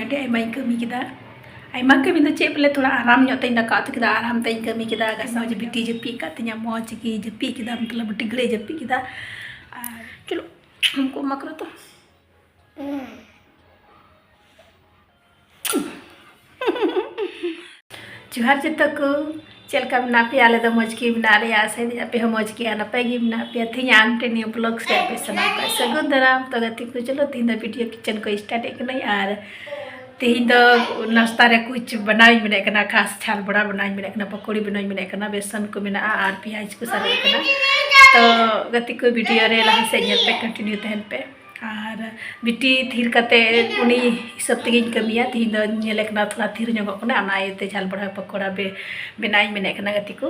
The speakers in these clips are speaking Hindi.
ᱟᱹᱰᱤ ᱟᱭᱢᱟᱧ ᱠᱟᱹᱢᱤ ᱠᱮᱫᱟ ᱟᱭᱢᱟ ᱠᱟᱹᱢᱤ ᱫᱚ ᱪᱮᱫ ᱵᱚᱞᱮ ᱛᱷᱚᱲᱟ ᱟᱨᱟᱢ ᱧᱚᱜ ᱛᱮᱧ ᱫᱟᱠᱟ ᱩᱛᱩ ᱠᱮᱫᱟ ᱟᱨᱟᱢ ᱛᱮᱧ ᱠᱟᱹᱢᱤ ᱠᱮᱫᱟ ᱜᱟᱥᱟᱣ ᱵᱤᱴᱤ ᱡᱟᱹᱯᱤᱫ ᱠᱟᱫ ᱛᱤᱧᱟ ᱢᱚᱡᱽ ᱜᱮ ᱡᱟᱹᱯᱤᱫ ᱠᱮᱫᱟ मतलब ᱟᱹᱰᱤ ᱜᱷᱟᱹᱲᱤᱡ ᱡᱟᱹᱯᱤᱫ ᱠᱮᱫᱟ ᱟᱨ चलो हमको मा करो तो जोहार जतो को चलका बना पे आले तो मौज की बना रहे आसे पे हम मौज की नपे की बना पे थी आन टे न्यू ब्लॉग से पे सना का सगुन दराम तो गति को चलो तीन वीडियो किचन को स्टार्ट एक नहीं यार तीन दो नाश्ता रे कुछ बनाई मिले करना खास छाल बड़ा बनाई मिले करना पकौड़ी बनाई मिले करना बेसन को मिला और प्याज को सारे करना तो गति को वीडियो रे लहा से पे कंटिन्यू तहन पे और बिटी थीर कते उनी सब तेगी कमिया तीन दो नेले करना थोड़ा थीर ᱧᱚᱜᱚᱜ ᱠᱟᱱᱟ ᱚᱱᱟ ᱤᱭᱟᱹᱛᱮ ᱪᱟᱞ ᱵᱟᱲᱟ ᱯᱟᱠᱚᱲᱟ ᱵᱮᱱᱟᱭ ᱢᱮᱱᱮ ᱠᱟᱱᱟ ᱜᱟᱛᱤ ᱠᱚ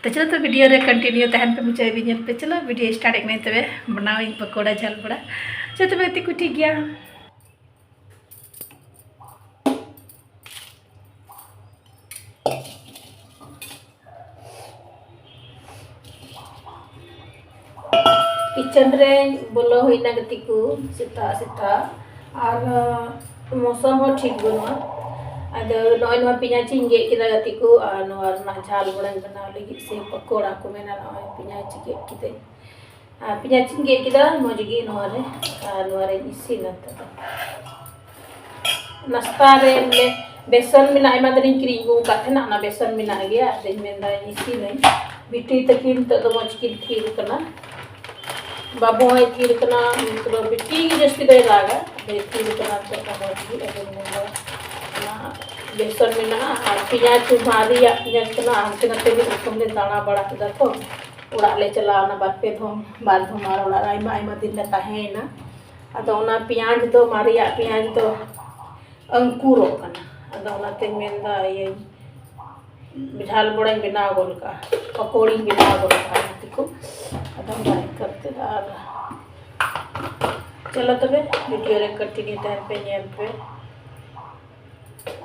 तो चलो तो वीडियो रे कंटिन्यू तहन पे मुझे भी पे चलो वीडियो स्टार्ट एक नहीं तबे बनाओ पकौड़ा झाल बड़ा चलो तबे गति को ठीक गया किचन रे बोलो होइना गति को सीता सीता और मौसम हो ठीक बनुआ अदो नॉय नॉय पियाची गे किदा गति को नॉर ना झाल बड़ा बनाव लगी से पकोड़ा को मेना नॉय पियाची गे किदे पियाची गे किदा मोजगी नॉरे नॉरे इसी नत नाश्ता रे ले बेसन मिना आयमा दरिन क्रीम को काथे ना बेसन मिना गया दिन मेंदा इसी नहीं बिटी तकिन तो मोज की खीर कना बाबू है खीर कना तो बिटी की जस्ती दे लागा खीर कना तो मोज की अदो बेसन में और पियाज मारी पियाज कना हमके नते भी रकम ले दाना बड़ा कदा तो उड़ा ले चला ना बात पे धोम बाल धोमार उड़ा आइमा आइमा दिन ले ताहेना अदो ना पियाज तो मारी पियाज तो अंकुरो कना अदो ना ते मेंदा ये झाल बड़ा बिना गोल का पकोड़ी बिना गोल का तिको अदो बात करते और चलो तबे वीडियो रे कंटिन्यू टाइम पे नेल पे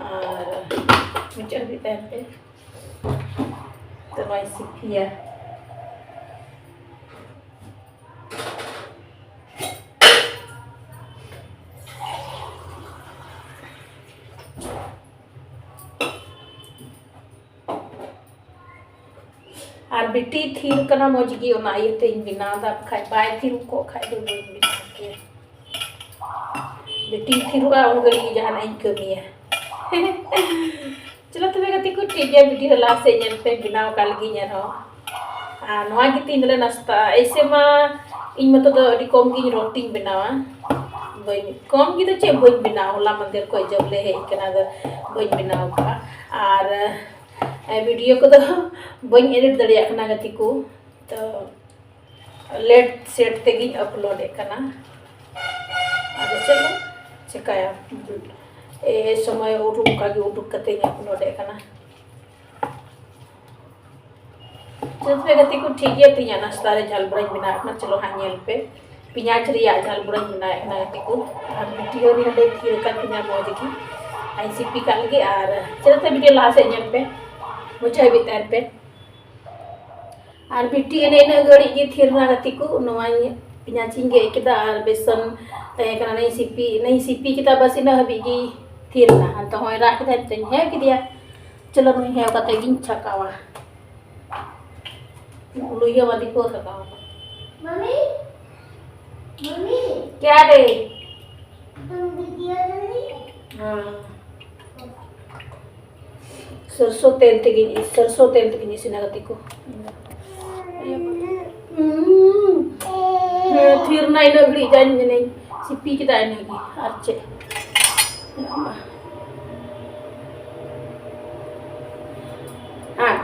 और मुझे भी तैर पे तो मैं सीखिया और बिटी थीर कना मोजगी ओना आयते इन बिना दा खाय बाय थीर को खाय दो बिना के बिटी थीरुआ उन गली जहां नहीं कमी है चलो तबे गति को ठीक है वीडियो ला से नेल पे बिनाव का लगी ने हो नवा की तीन ले नाश्ता ऐसे मा इन मत तो अडी कम की रोटी बनावा बई कम की तो चे बई बनाव ला मंदिर को जब ले है कना दो बई बनाव का और वीडियो को तो बई एडिट दड़िया कना गति को तो लेट सेट तेगी अपलोड कना चलो चिकाया ए समय उडुक का उडुक कते अपलोड कना जब गति को ठीक है पिया नाश्ता रे झाल बड़ा बिना अपना चलो हानियल पे पियाज रिया झाल बड़ा बिना ना गति को और वीडियो रे हडे खीर का पिया मोज की आईसीपी का लगे और चलो तो वीडियो ला से नेल पे मुझे भी तैर पे और बिटी ने न गड़ी की थीर ना गति को नवाई पियाची गे किदा और बेसन तय कना नहीं सीपी किदा बस इन हबीगी थीर ना तो होय राख दे तन है कि दिया चलो मैं है कते गिन छकावा लुइया वाली को छकावा मम्मी मम्मी क्या रे तुम वीडियो नहीं हां सरसों तेल तगिन इसी नगति को थीर ना इन गड़ी जान नहीं सीपी किदा नहीं अच्छे हाँ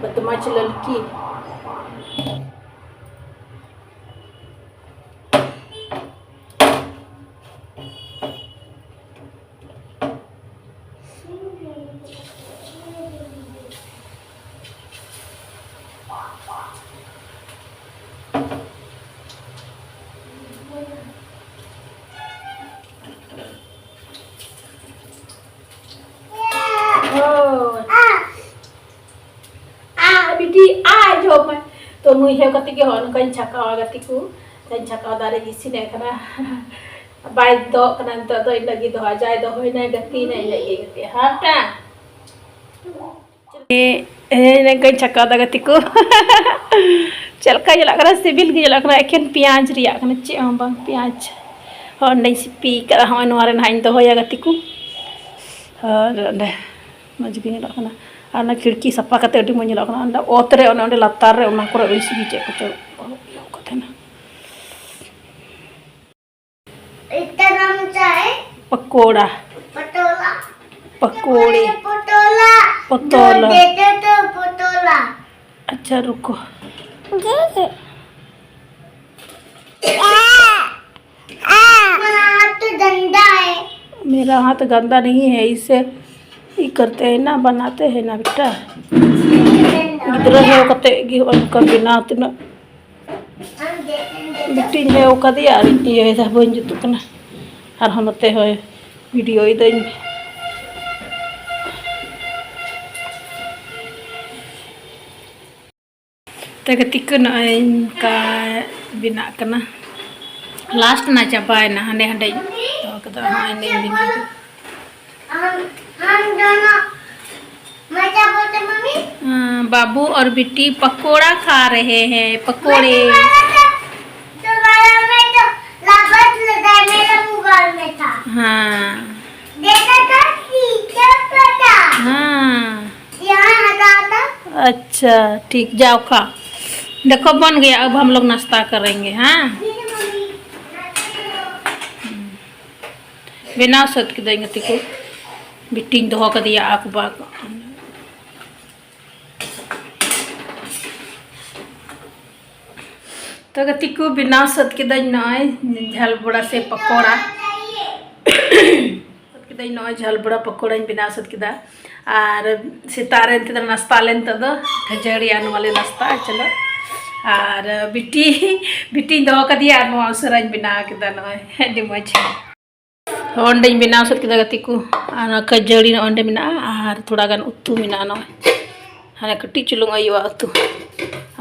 बदमाश लड़की तो मुई हे कति के हन कन छका गति को कन छका दारे जिसी ने करा Bay do kanan to do lagi do aja do hoy na gati na lagi gati hata ne gay chaka da gati ko चल का जला करा सिविल के जला करा एखन प्याज रिया कने चे बang प्याज और नहीं सिपी करा हम नवारे हाइन तो होया गति को और मज गे जला कना आना खिड़की सफा कते अडी मज जला कना ओतरे ओने लतार रे ओना करे सिबी चे को कथे ना इतना नाम चाहे पकोड़ा पटोला पकोड़े पटोला पतोला देते तो पटोला अच्छा रुको तो गंदा है मेरा हाथ गंदा नहीं है, इसे ये करते हैं ना, बनाते हैं ना बेटा। इधर है वो कते उनका बिना इतना बिट्टी है वो कदी यार ये ऐसा बन जुतु कना और हम ते हो वीडियो इधर तगतिक का बिना कना लास्ट ना चापाए ना हंडे हंडे तो कदा हां नहीं बिना हम दोनों मैं क्या बोलते मम्मी बाबू और बिट्टी पकोड़ा खा रहे हैं पकोड़े तुम्हारा में तो लाबत लगा मेरा मोबाइल में था हाँ देखा था क्या पता हाँ यहाँ हटा था अच्छा ठीक जाओ खा देखो बन गया अब हम लोग नाश्ता करेंगे हाँ बिना सत के देंगे तिको बिट्टी धो कर दिया आक बाक तो तिको बिना सत के दई नय झल बड़ा से पकोड़ा सत के दई नय झल बड़ा पकोड़ा बिना सत के दा और सितारे ते नाश्ता लेन त दो खजड़ी आने वाले नाश्ता चलो और बिट्टी बिट्टी दो कर दिया नो अवसर बिना के दा नय अडी मज ओंडे बिना सत के तिको आना खजड़ी ओंडे मिना और थोड़ा गान उतू मिना न हाने कटी चुलुंग आयुआ उतू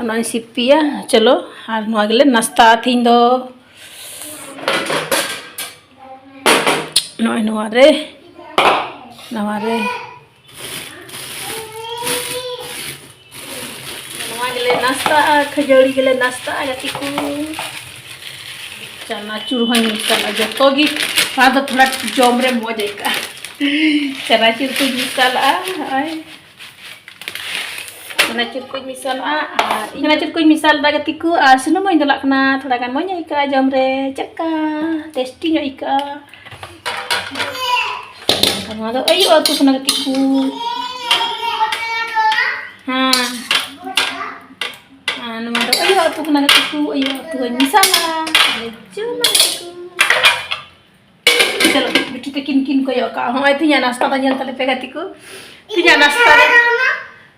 नॉय सिपिया चलो और नवा गेले नाश्ता थीन दो नॉय नवा रे नवा गेले नाश्ता खजड़ी गेले नाश्ता गतिको चनाचूर हई मिसाला जो गी तो थोड़ा जम रे मजा का चनाचूर को मिसाला चनाचूर को मिसाला चनाचूर को मिसाल दा गतिको आ सुनुम मई दला कना थोड़ा गान मजा का जम रे चक्का टेस्टी नो इका कना दो अयो तु कना गतिको हां नमा दो अयो तु कना गतिको अयो तु मिसाला चलो बिट्टी तो किन किन को यो का हम तिया नाश्ता ता जल तले पेगा तिको तिया नाश्ता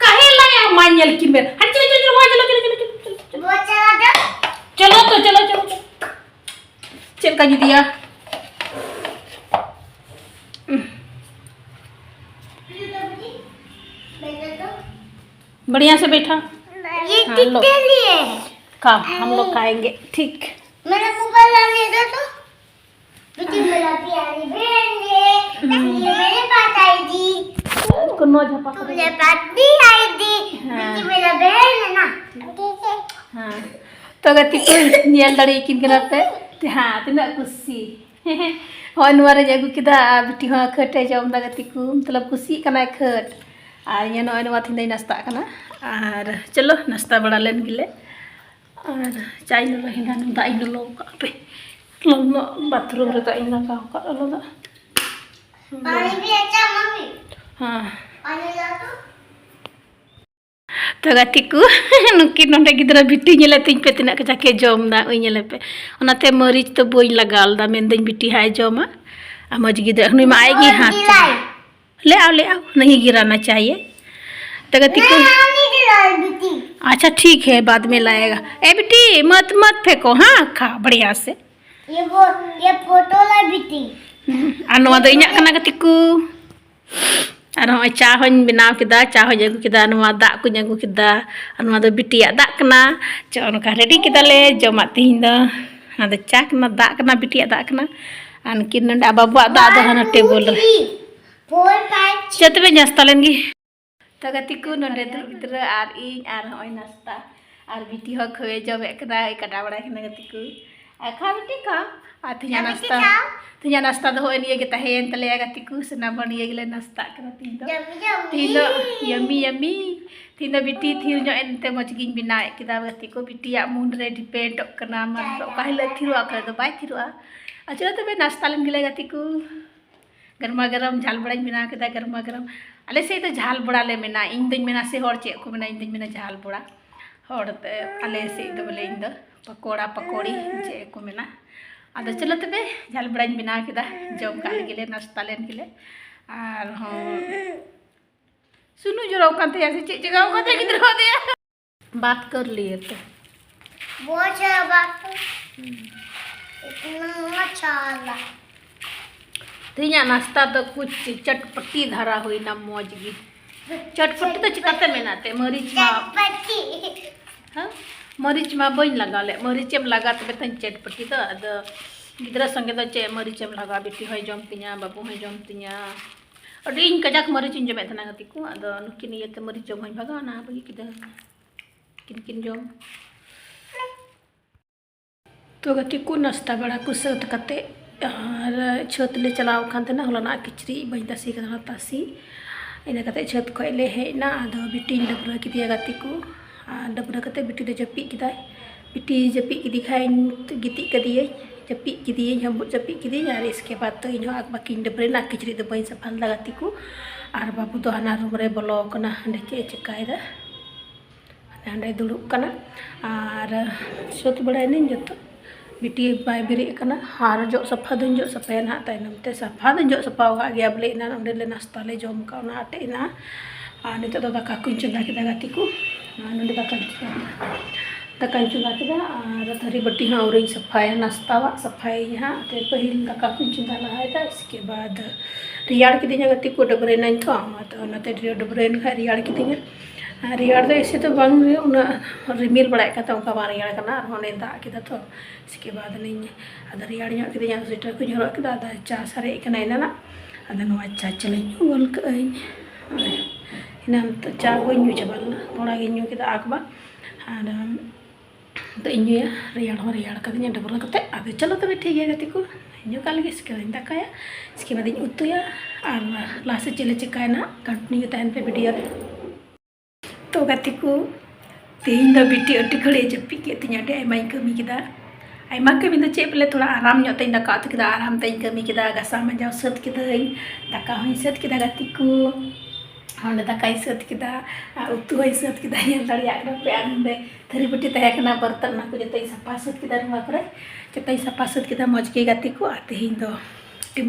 काहे लाया मानल की मेर हट चलो चलो चलो चलो चलो चलो चलो चलो चलो चल का दिया बढ़िया से बैठा ये कितने लिए का हम लोग खाएंगे ठीक मेरा मोबाइल आने दो तो बेटी मेरा प्यारी बहन ये मेरे पास आई थी कोनो झपा कर मेरे पास भी आई थी बेटी मेरा बहन है ना ठीक है हां तो गति को नियल दड़ी किन करते ते हां तना खुशी होन वारे जगु किदा बेटी हो खटे जम दा गति को मतलब खुशी कना खट आ ये नो नो थिन नाश्ता कना और चलो नाश्ता बड़ा लेन गिले और चाय नो हिंगा नो दाई नो लो का पे लो बाथरूम रे दाई ना का लो दा पानी भी अच्छा मम्मी हां पानी ला तो गतिको नुकी नोंडे गिद्रा बिट्टी नेले तिन पे तिना के जाके जम दा ओइ नेले पे ओनाते मरीच तो बोई लगाल दा मेन दिन बिट्टी हाय जमा आ मज गिद्रा हनुई मा आएगी हाथ ले आओ नहीं गिराना चाहिए तो गतिको अच्छा ठीक है बाद में लाएगा ए बिट्टी मत मत फेंको हाँ खा बढ़िया से ये फोटो ला बिट्टी नवा दो इना कना गतिको और हम चाह हन बनाव किदा चाह हन अगु किदा नवा दा को अगु किदा नवा दो बिटिया दा कना च ओनका रेडी किदा ले जमा तिहिन दो ना दो चाह कना दा कना बिटिया दा कना Ankin nanda ababu ada hana table. 4 5 Cete be nasta lagi. Tagatiku nonde dulu ar ing ar hoi nasta. Ar biti ho kue jabe kena ikada bada kena gatiku. Akha biti ka. Atinya nasta. Tinya nasta do hoi niye kita hen tele gatiku senabon niye gile nasta kena tindo. Tindo yummy. Tindo biti thir nyo ente mojgin binai kita gatiku biti ya mundre depend kena mar kahila thiru akra do bai thiru a. Acha to be nasta len gile gatiku. Garma garam झाल बड़ा बिना के गर्मा गरम अले से तो झाल बड़ा ले मेना इन दिन मेना से हर चे को मेना इन दिन मेना झाल बड़ा हर अले से तो बोले इन पकोड़ा पकोड़ी चे को मेना आदो चलो तबे झाल बड़ा बिना के जम का गेले नाश्ता लेन गेले और हां सुनु जरो कांते ऐसे चे जगह कांते किधर हो दिया बात कर लिए तो बहुत सारा बात इतना अच्छा लगा तीना नाश्ता तो कुछ चटपटी धारा हुई ना मौजगी चटपटी तो चिकाते में नाते मरीच मा हाँ मरीच मा बन लगा ले मरीच एम लगा तो बेतन चटपटी तो अद गिद्रा संगे तो चे मरीच एम लगा बेटी होय जम तिया बाबू होय जम तिया और इन कजाक मरीच इन जमे तना गतिको अद नुकिन ये ते मरीच जम होय भगा ना बगी किदा किन जम तो गतिको नाश्ता बड़ा कुसत कते और छत ले चलाव खान ना हलना किचरी बन तासी का तासी इन छत खो ले हेना आदो बिटी डबरा किदिया गति को डबरा कते बिटी दे जपी किदाय बिटी जपी किदी खाय गिति कदिए जपी किदिए हम जपी किदी यार इसके बाद तो इन आग बाकी डबरे ना किचरी दे बन सफल लगती को और बाबू तो हना रूम रे बोलो कना हंडे चे चिकायदा हंडे दुड़ुब कना और छत बड़ा नहीं जतो बिटी बाय बेरे कना हार जो सफा दिन जो सफा ना ताइनम ते सफा दिन जो सफा का गया बोले ना ओंडे ले नाश्ता ले जम का ना आटे ना नित तो दाका कुन चंदा के गाती को नंदे दाका चंदा के और थरी बट्टी हां और सफाया नाश्ता वा सफाई हां ते पहिल दाका कुन चंदा लहायदा इसके बाद रियाड़ के दिन गाती को डबरे नन का तो नते डबरे न रियाड़ के दिन रियाड़ तो ऐसे तो बंग रिमिल बड़ा का तो उनका रियाड़ करना और होने दा के तो इसके बाद नहीं अद रियाड़ ᱧᱚᱜ के दिन स्वेटर को झोर के अद चा सारे कना ना अद नवा चा चले गोल कई इन चा बन ᱧᱩ चबालना थोड़ा गे ᱧᱩ के आगबा और तो इन रियाड़ का दिन डबरा कते अद चलो तबे ठीक है गति को ᱧᱩ का लगे इसके बाद दाकाया इसके बाद इन उतुया और लास्ट चले चिकायना कंटिन्यू तहन पे वीडियो तो गति को तेज बिटी अटी घड़ी जपी के तीन आयमा कमी के आयमा कमी तो चे बोले थोड़ा आराम तीन दाका उतु के आराम तीन कमी के गसा मजा सत के दाका हूँ सत के गति को हाँ दाका सत के उतु सत के पे थरी बटी तहकना बर्तन को जो सफा सत के जो सफा सत के मज के गति को तेज दो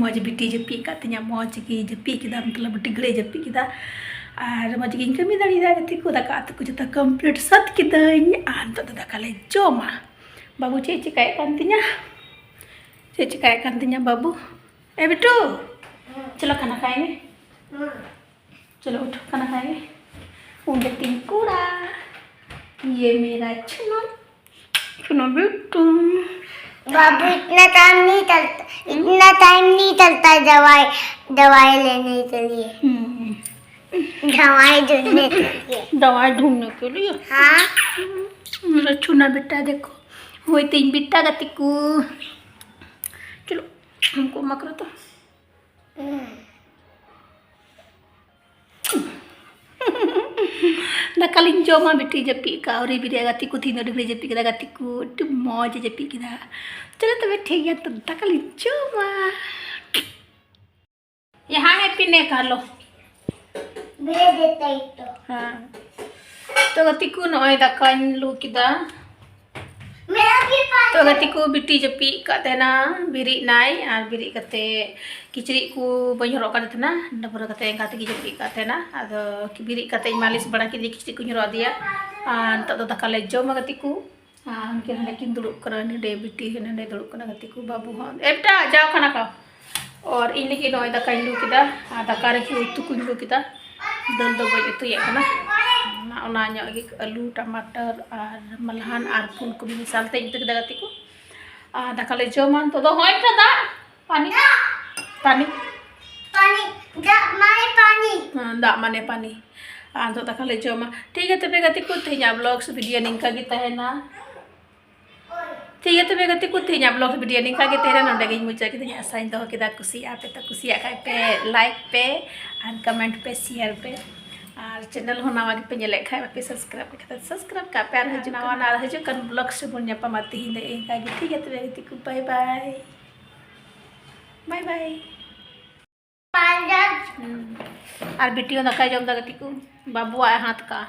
मज बिटी जपी का मज की जपी के मतलब बटी घड़ी जपी के और मज गिन कमी दाड़ा गति को दाका को जो कम्प्लीट सत के दाका ले जमा बाबू चे चिकाय चे चिकाय बाबू ए बिटू चलो खाना खाएंगे चलो उठो खाना खाएंगे उनके तीन कूड़ा ये मेरा चुनो बिटू बाबू इतना टाइम नहीं चलता दवाई लेने के लिए दवाई ढूंढने के लिए हाँ मेरा चुना बेटा देखो वही तीन बिट्टा गति को चलो हमको मकरो तो दाकालिंग जमा बिटी जपी का और बिरिया गति को तीन डिग्री जपी के गति को मौज जपी के चलो तबे ठीक है तो दाकालिंग जमा यहाँ है पीने का लो दे देता ही तो हाँ तो गति को नॉय दाका लू किदा तो गति को बिटी जपी का ना बिरी नाई और बिरी कते किचरी को बन हरो का ना डबरा कते गाते की जपी का ना अद बिरी कते मालिश बड़ा की किचरी को हरो दिया तो दाका ले जम गति को उनके हने किन दुड़ुब करा ने बिटी हने दुड़ुब करा गति को बाबू हाँ एटा जाओ खाना खाओ और इन लगी नॉय दाका लू किदा दाका रखी उतु को लू किदा दल दो बजे तो ये ना आलू टमाटर और मलहान और फूल को भी मिसाल ते गति को दाका ले जमान तो हाँ पानी पानी पानी दाग माने पानी दाग माने पानी तो दाका ले जमा ठीक है तबे गति को तेज ब्लॉग्स वीडियो निंका गी तहना ठीक है तबे गति को तेज ब्लॉग्स वीडियो निंका गी तहना नोडे गी मुचा की आसाइन दो केदा कुसिया पे तो कुसिया खाय पे लाइक पे और कमेंट पे शेयर पे और चैनल हो नवा पे नेले खाय पे सब्सक्राइब पे सब्सक्राइब का पे हजु नवा ना हजु कन ब्लॉग से बुन ᱧᱟᱯᱟᱢᱟ ᱛᱤᱦᱤᱧ ᱫᱚ ᱤᱱᱠᱟ ᱜᱮ ठीक है तबे गति को बाय बाय बाय बाय पांडा और बेटियों दाका जम दा गति को बाबू हाथ का